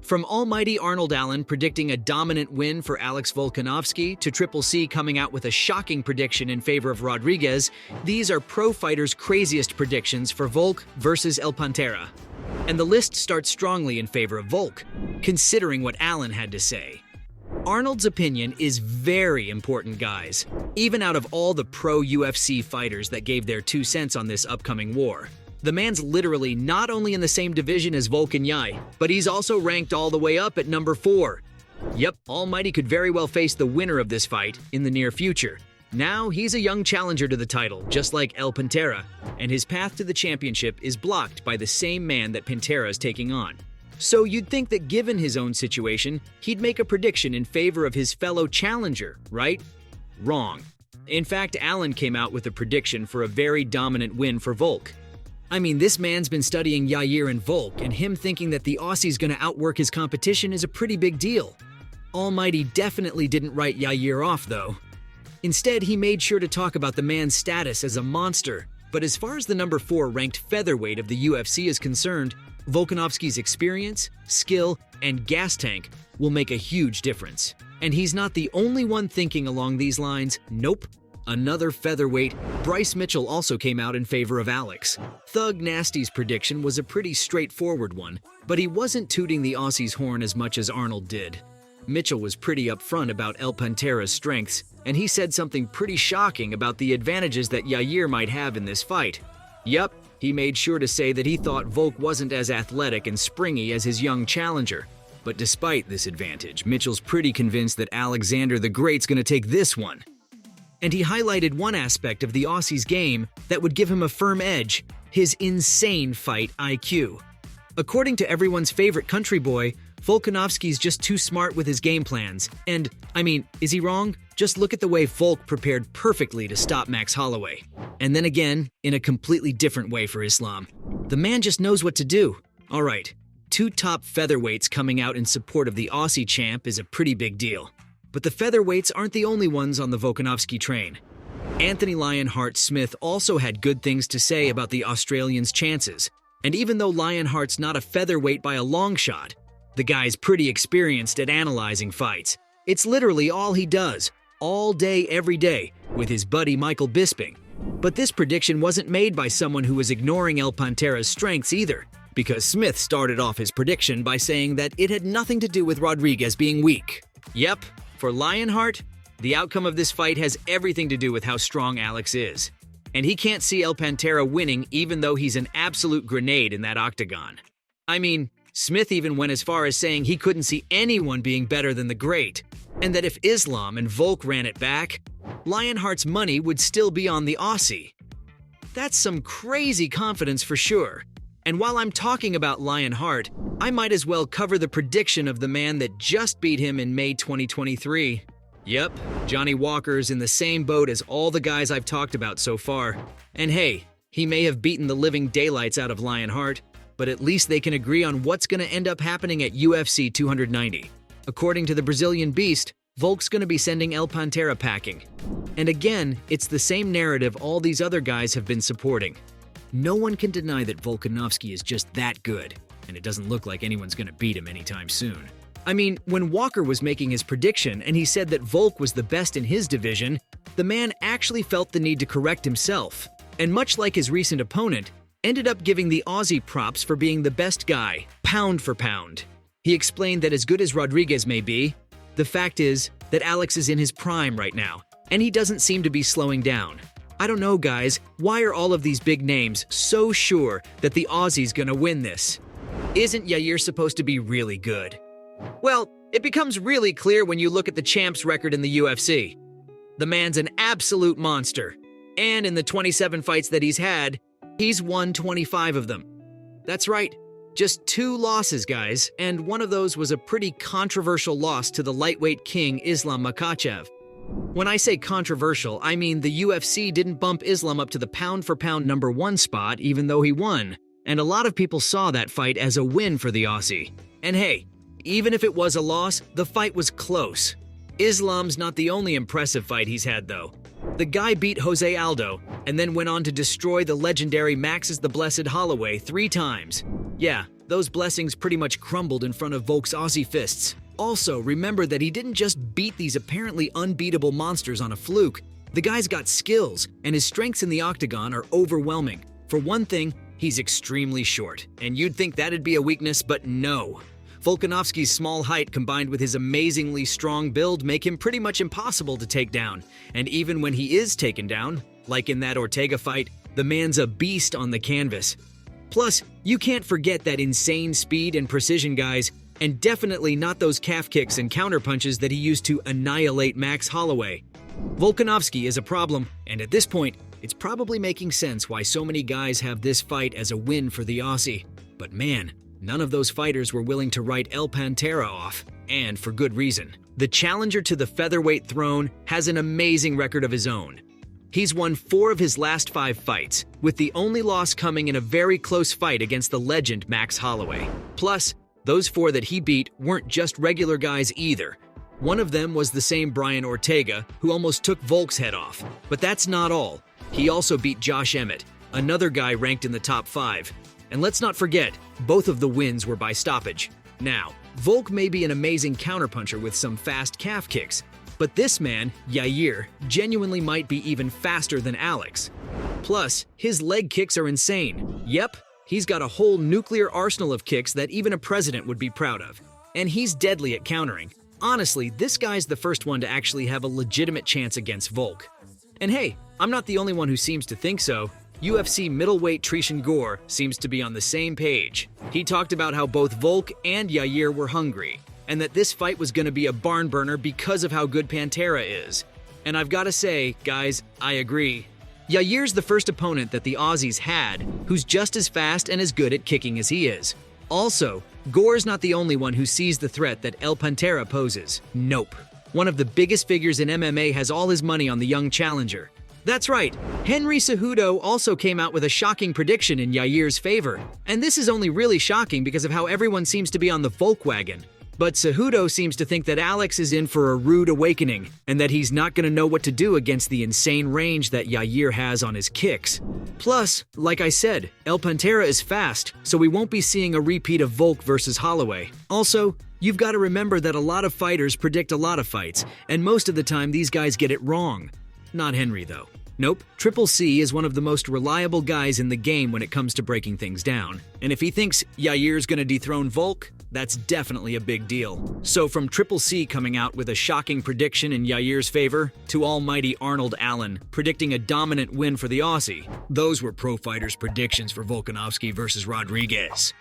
From almighty Arnold Allen predicting a dominant win for Alex Volkanovski to Triple C coming out with a shocking prediction in favor of Rodriguez, these are pro fighters' craziest predictions for Volk versus El Pantera. And the list starts strongly in favor of Volk, considering what Allen had to say. Arnold's opinion is very important, guys, even out of all the pro UFC fighters that gave their 2 cents on this upcoming war. The man's literally not only in the same division as Volk and Yair, but he's also ranked all the way up at number 4. Yep, Almighty could very well face the winner of this fight in the near future. Now, he's a young challenger to the title, just like El Pantera, and his path to the championship is blocked by the same man that Pantera is taking on. So you'd think that given his own situation, he'd make a prediction in favor of his fellow challenger, right? Wrong. In fact, Allen came out with a prediction for a very dominant win for Volk. I mean, this man's been studying Yair and Volk, and him thinking that the Aussie's gonna outwork his competition is a pretty big deal. Almighty definitely didn't write Yair off, though. Instead, he made sure to talk about the man's status as a monster. But as far as the number 4 ranked featherweight of the UFC is concerned, Volkanovski's experience, skill, and gas tank will make a huge difference. And he's not the only one thinking along these lines. Nope. Another featherweight, Bryce Mitchell, also came out in favor of Alex. Thug Nasty's prediction was a pretty straightforward one, but he wasn't tooting the Aussie's horn as much as Arnold did. Mitchell was pretty upfront about El Pantera's strengths, and he said something pretty shocking about the advantages that Yair might have in this fight. Yup, he made sure to say that he thought Volk wasn't as athletic and springy as his young challenger. But despite this advantage, Mitchell's pretty convinced that Alexander the Great's gonna take this one. And he highlighted one aspect of the Aussie's game that would give him a firm edge: his insane fight IQ. According to everyone's favorite country boy, Volkanovski's just too smart with his game plans. And, I mean, is he wrong? Just look at the way Volk prepared perfectly to stop Max Holloway. And then again, in a completely different way for Islam. The man just knows what to do. Alright, 2 top featherweights coming out in support of the Aussie champ is a pretty big deal. But the featherweights aren't the only ones on the Volkanovski train. Anthony Lionheart Smith also had good things to say about the Australian's chances. And even though Lionheart's not a featherweight by a long shot, the guy's pretty experienced at analyzing fights. It's literally all he does, all day, every day, with his buddy Michael Bisping. But this prediction wasn't made by someone who was ignoring El Pantera's strengths either, because Smith started off his prediction by saying that it had nothing to do with Rodriguez being weak. Yep, for Lionheart, the outcome of this fight has everything to do with how strong Alex is. And he can't see El Pantera winning even though he's an absolute grenade in that octagon. I mean, Smith even went as far as saying he couldn't see anyone being better than the Great, and that if Islam and Volk ran it back, Lionheart's money would still be on the Aussie. That's some crazy confidence for sure. And while I'm talking about Lionheart, I might as well cover the prediction of the man that just beat him in May 2023. Yep, Johnny Walker's in the same boat as all the guys I've talked about so far. And hey, he may have beaten the living daylights out of Lionheart, but at least they can agree on what's going to end up happening at UFC 290. According to the Brazilian Beast, Volk's going to be sending El Pantera packing. And again, it's the same narrative all these other guys have been supporting. No one can deny that Volkanovski is just that good, and it doesn't look like anyone's going to beat him anytime soon. I mean, when Walker was making his prediction and he said that Volk was the best in his division, the man actually felt the need to correct himself. And much like his recent opponent, ended up giving the Aussie props for being the best guy, pound for pound. He explained that as good as Rodriguez may be, the fact is that Alex is in his prime right now, and he doesn't seem to be slowing down. I don't know, guys, why are all of these big names so sure that the Aussie's gonna win this? Isn't Yair supposed to be really good? Well, it becomes really clear when you look at the champ's record in the UFC. The man's an absolute monster, and in the 27 fights that he's had, he's won 25 of them. That's right, just 2 losses, guys, and one of those was a pretty controversial loss to the lightweight king Islam Makhachev. When I say controversial, I mean the UFC didn't bump Islam up to the pound-for-pound number 1 spot even though he won, and a lot of people saw that fight as a win for the Aussie. And hey, even if it was a loss, the fight was close. Islam's not the only impressive fight he's had, though. The guy beat Jose Aldo, and then went on to destroy the legendary Max's the Blessed Holloway 3 times. Yeah, those blessings pretty much crumbled in front of Volk's Aussie fists. Also, remember that he didn't just beat these apparently unbeatable monsters on a fluke. The guy's got skills, and his strengths in the octagon are overwhelming. For one thing, he's extremely short, and you'd think that'd be a weakness, but no. Volkanovski's small height combined with his amazingly strong build make him pretty much impossible to take down. And even when he is taken down, like in that Ortega fight, the man's a beast on the canvas. Plus, you can't forget that insane speed and precision, guys, and definitely not those calf kicks and counterpunches that he used to annihilate Max Holloway. Volkanovski is a problem, and at this point, it's probably making sense why so many guys have this fight as a win for the Aussie. But man, none of those fighters were willing to write El Pantera off, and for good reason. The challenger to the featherweight throne has an amazing record of his own. He's won 4 of his last 5 fights, with the only loss coming in a very close fight against the legend Max Holloway. Plus, those 4 that he beat weren't just regular guys either. One of them was the same Brian Ortega, who almost took Volk's head off. But that's not all. He also beat Josh Emmett, another guy ranked in the top 5. And let's not forget, both of the wins were by stoppage. Now, Volk may be an amazing counterpuncher with some fast calf kicks, but this man, Yair, genuinely might be even faster than Alex. Plus, his leg kicks are insane. Yep, he's got a whole nuclear arsenal of kicks that even a president would be proud of. And he's deadly at countering. Honestly, this guy's the first one to actually have a legitimate chance against Volk. And hey, I'm not the only one who seems to think so. UFC middleweight Trishan Gore seems to be on the same page. He talked about how both Volk and Yair were hungry, and that this fight was going to be a barn burner because of how good Pantera is. And I've got to say, guys, I agree. Yair's the first opponent that the Aussies had who's just as fast and as good at kicking as he is. Also, Gore's not the only one who sees the threat that El Pantera poses. Nope. One of the biggest figures in MMA has all his money on the young challenger. That's right, Henry Cejudo also came out with a shocking prediction in Yair's favor. And this is only really shocking because of how everyone seems to be on the Volk wagon. But Cejudo seems to think that Alex is in for a rude awakening, and that he's not going to know what to do against the insane range that Yair has on his kicks. Plus, like I said, El Pantera is fast, so we won't be seeing a repeat of Volk versus Holloway. Also, you've got to remember that a lot of fighters predict a lot of fights, and most of the time these guys get it wrong. Not Henry, though. Nope, Triple C is one of the most reliable guys in the game when it comes to breaking things down. And if he thinks Yair's gonna dethrone Volk, that's definitely a big deal. So from Triple C coming out with a shocking prediction in Yair's favor, to almighty Arnold Allen predicting a dominant win for the Aussie, those were Pro Fighter's predictions for Volkanovski versus Rodriguez.